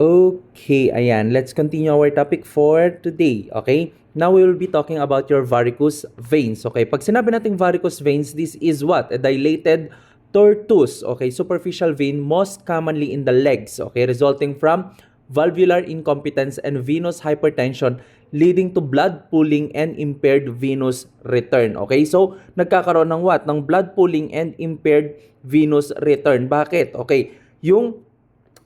Okay, ayan. Let's continue our topic for today. Okay? Now we will be talking about your varicose veins. Okay? Pag sinabi nating varicose veins, this is what? A dilated tortuous. Okay? Superficial vein most commonly in the legs. Okay? Resulting from valvular incompetence and venous hypertension leading to blood pooling and impaired venous return. Okay? So, nagkakaroon ng what? Ng blood pooling and impaired venous return. Bakit? Okay? Yung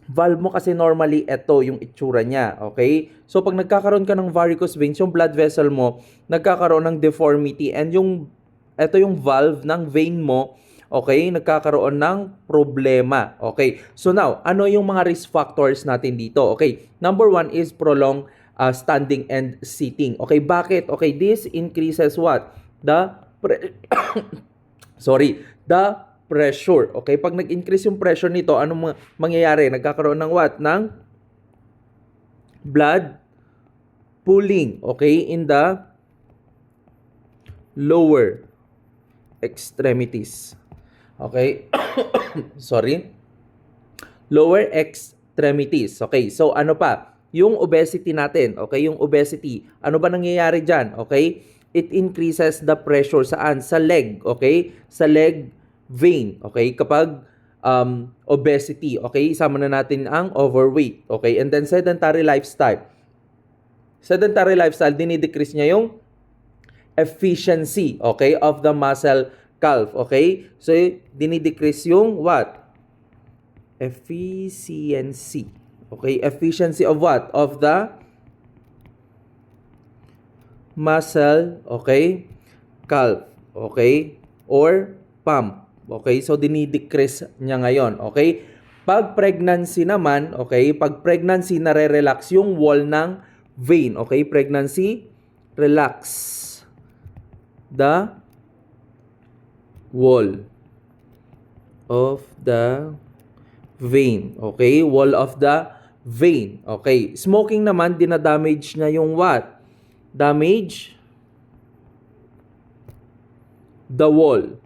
valve mo kasi normally ito yung itsura niya, okay? So pag nagkakaroon ka ng varicose veins, yung blood vessel mo nagkakaroon ng deformity and ito yung valve ng vein mo, okay, nagkakaroon ng problema, okay? So now, ano yung mga risk factors natin dito? Okay, number one is prolonged standing and sitting. Okay, bakit? Okay, this increases what? The pressure. Okay? Pag nag-increase yung pressure nito, anong mangyayari? Nagkakaroon ng what? Ng blood pooling. Okay? In the lower extremities. Okay? Sorry. Lower extremities. Okay? So, ano pa? Yung obesity natin. Okay? Yung obesity. Ano ba nangyayari dyan? Okay? It increases the pressure saan? Sa leg. Okay? Sa leg vein, okay? Kapag obesity, okay? Isama na natin ang overweight, okay? And then sedentary lifestyle. Sedentary lifestyle, dinidecrease niya yung efficiency, okay, of the muscle calf, okay? So, dinidecrease yung what? Efficiency. Okay? Efficiency of what? Of the muscle, okay? Calf, okay? Or pump. Okay, so dinidecrease niya ngayon. Okay, pag pregnancy naman, okay, pag pregnancy nare-relax yung wall ng vein. Okay, pregnancy, relax the wall of the vein. Okay, wall of the vein. Okay, smoking naman, dinadamage niya yung what? Damage the wall.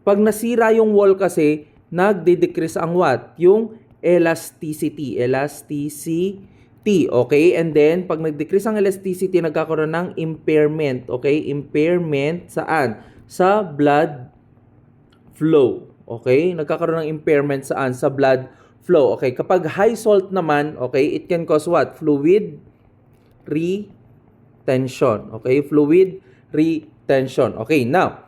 Pag nasira yung wall kasi, nagde-decrease ang what? Yung elasticity. Elasticity. Okay? And then, pag nag-decrease ang elasticity, nagkakaroon ng impairment. Okay? Impairment saan? Sa blood flow. Okay? Nagkakaroon ng impairment saan? Sa blood flow. Okay? Kapag high salt naman, okay, it can cause what? Fluid retention. Okay? Fluid retention. Okay? Now,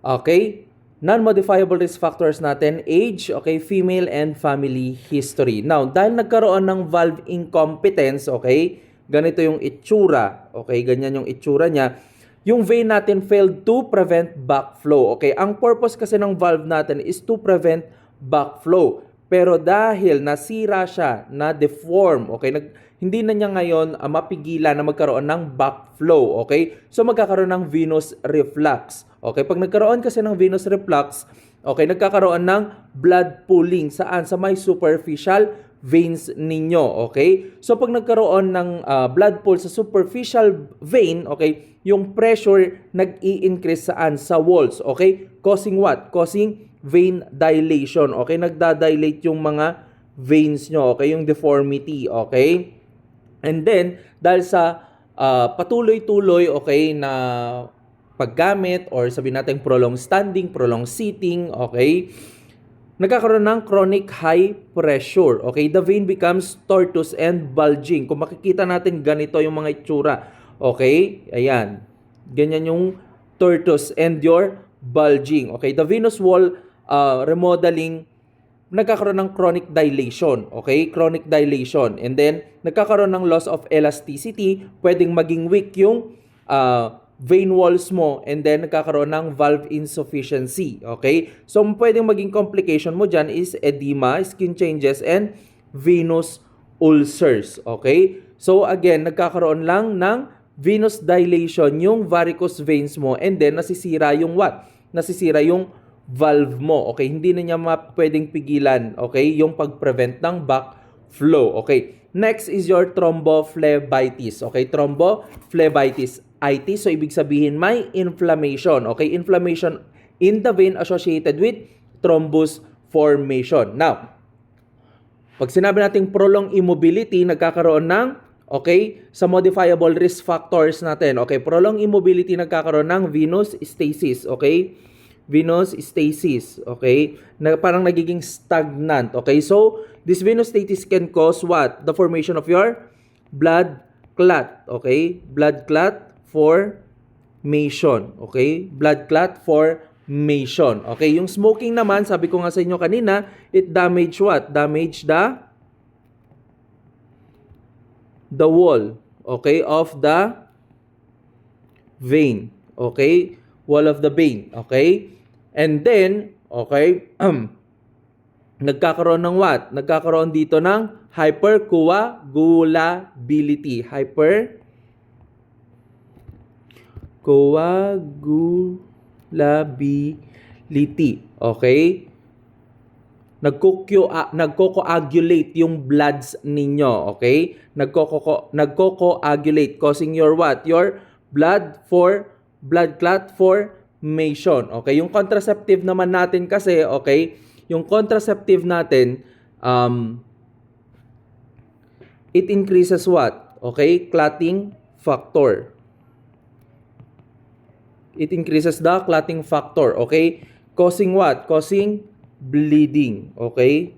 okay? Non-modifiable risk factors natin, age, okay, female and family history. Now, dahil nagkaroon ng valve incompetence, okay, ganito yung itsura, okay, ganyan yung itsura niya, yung vein natin failed to prevent backflow, okay. Ang purpose kasi ng valve natin is to prevent backflow. Pero dahil nasira siya, na-deform, okay, hindi na niya ngayon mapigilan na magkaroon ng backflow, okay? So magkakaroon ng venous reflux. Okay, pag nagkaroon kasi ng venous reflux, okay, nagkakaroon ng blood pooling saan? Sa may superficial veins ninyo, okay? So pag nagkaroon ng blood pool sa superficial vein, okay, yung pressure nag-i-increase saan? Sa walls, okay? Causing what? Causing vein dilation, okay? Nagda-dilate yung mga veins nyo, okay? Yung deformity, okay? And then, dahil sa patuloy-tuloy, okay, na paggamit or sabihin natin prolonged standing, prolonged sitting, okay, nagkakaroon ng chronic high pressure. Okay, the vein becomes tortuous and bulging. Kung makikita natin, ganito yung mga itsura. Okay, ayan. Ganyan yung tortuous and your bulging. Okay, the venous wall remodeling, nagkakaroon ng chronic dilation. Okay, chronic dilation. And then, nagkakaroon ng loss of elasticity. Pwedeng maging weak yung vein walls mo, and then nagkakaroon ng valve insufficiency. Okay? So, pwedeng maging complication mo dyan is edema, skin changes, and venous ulcers. Okay? So, again, nagkakaroon lang ng venous dilation yung varicose veins mo, and then nasisira yung what? Nasisira yung valve mo. Okay? Hindi na niya pwedeng pigilan, okay, yung pag-prevent ng backflow. Okay? Next is your thrombophlebitis. Okay? Thrombophlebitis. So ibig sabihin may inflammation. Okay? Inflammation in the vein associated with thrombus formation. Now, Pag sinabi nating prolonged immobility, nagkakaroon ng, okay, sa modifiable risk factors natin. Okay, prolonged immobility, nagkakaroon ng venous stasis. Okay, venous stasis. Okay, na parang nagiging stagnant. Okay, so this venous stasis can cause what? The formation of your blood clot. Okay, blood clot formation. Okay, blood clot formation. Okay, yung smoking naman, sabi ko nga sa inyo kanina, it damage what? Damage the wall, okay, of the vein. Okay, wall of the vein. Okay, and then, okay, nagkakaroon ng what? Nagkakaroon dito ng hypercoagulability. Hypercoagulability. Okay? Nagko-coagulate yung bloods ninyo. Okay? Nagko-coagulate, causing your what? Your blood clot formation. Okay? Yung contraceptive naman natin kasi, okay, yung contraceptive natin, it increases what? Okay? Clotting factor. It increases the clotting factor. Okay? Causing what? Causing bleeding. Okay?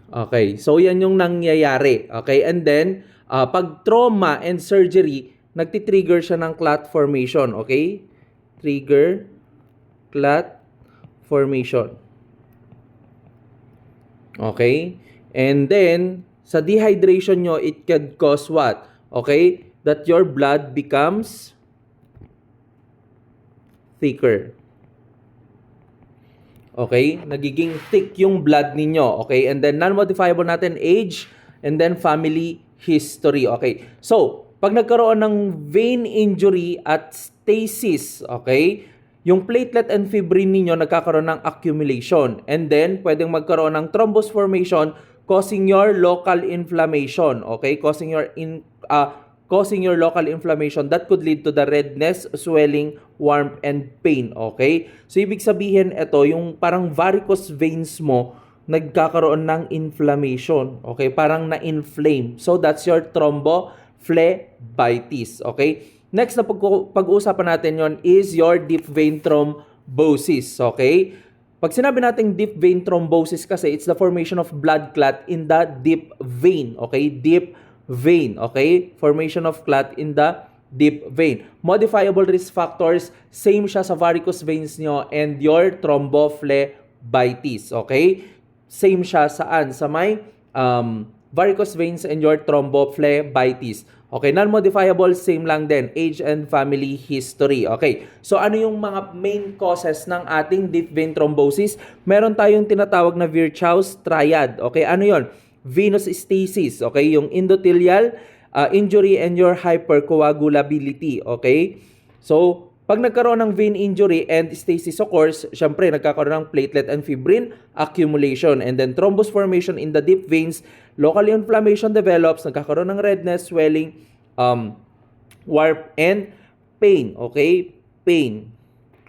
Okay. So, yan yung nangyayari. Okay? And then, pag trauma and surgery, nagtitrigger siya ng clot formation. Okay? Trigger clot formation. Okay? And then, sa dehydration nyo, it can cause what? Okay? That your blood becomes thicker. Okay? Nagiging thick yung blood ninyo. Okay? And then, non-modifiable natin, age, and then family history. Okay? So, pag nagkaroon ng vein injury at stasis, okay, yung platelet and fibrin ninyo nagkakaroon ng accumulation. And then, pwedeng magkaroon ng thrombus formation causing your local inflammation. Okay? Causing your local inflammation that could lead to the redness, swelling, warmth, and pain. Okay? So, ibig sabihin, ito, yung parang varicose veins mo, nagkakaroon ng inflammation. Okay? Parang na-inflame. So, that's your thrombophlebitis. Okay? Next na pag-uusapan natin yon is your deep vein thrombosis. Okay? Pag sinabi natin deep vein thrombosis kasi, it's the formation of blood clot in the deep vein. Okay? Deep vein. Okay? Formation of clot in the deep vein. Modifiable risk factors, same siya sa varicose veins nyo and your thrombophlebitis. Okay? Same siya saan? Sa may varicose veins and your thrombophlebitis. Okay, non-modifiable, same lang din. Age and family history. Okay, so ano yung mga main causes ng ating deep vein thrombosis? Meron tayong tinatawag na Virchow's triad. Okay, ano yon? Venous stasis. Okay, yung endothelial injury and your hypercoagulability. Okay, so pag nagkaroon ng vein injury and stasis occurs, syempre nagkakaroon ng platelet and fibrin accumulation and then thrombus formation in the deep veins, local inflammation develops, nagkakaroon ng redness, swelling, warmth, and pain. Okay? Pain.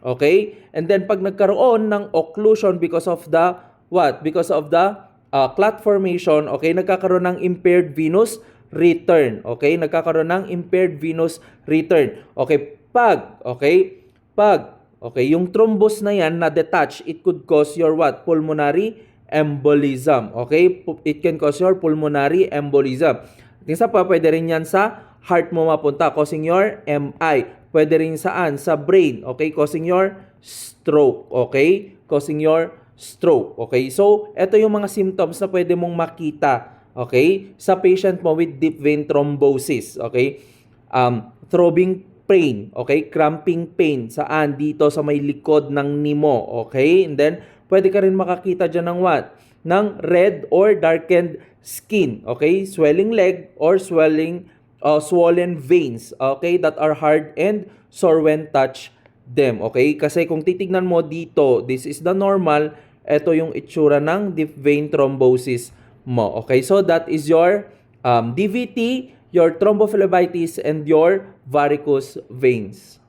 Okay? And then pag nagkaroon ng occlusion because of the what? Because of the clot formation, okay, nagkakaroon ng impaired venous return. Okay? Nagkakaroon ng impaired venous return. Okay? Pag yung thrombus na yan na detach, it could cause your what? Pulmonary embolism. Okay? It can cause your pulmonary embolism. At isa pa, pwede rin yan sa heart mo mapunta, causing your MI. Pwede rin saan? Sa brain. Okay? Causing your stroke. Okay? Causing your stroke. Okay? So, ito yung mga symptoms na pwede mong makita. Okay? Sa patient mo with deep vein thrombosis. Okay? Throbbing pain, okay? Cramping pain. Saan? Dito sa may likod ng nimo, okay? And then, pwede ka rin makakita dyan ng what? Ng red or darkened skin, okay? Swelling leg or swollen veins, okay? That are hard and sore when touch them, okay? Kasi kung titignan mo dito, this is the normal, ito yung itsura ng deep vein thrombosis mo, okay? So, that is your DVT, your thrombophlebitis, and your varicose veins.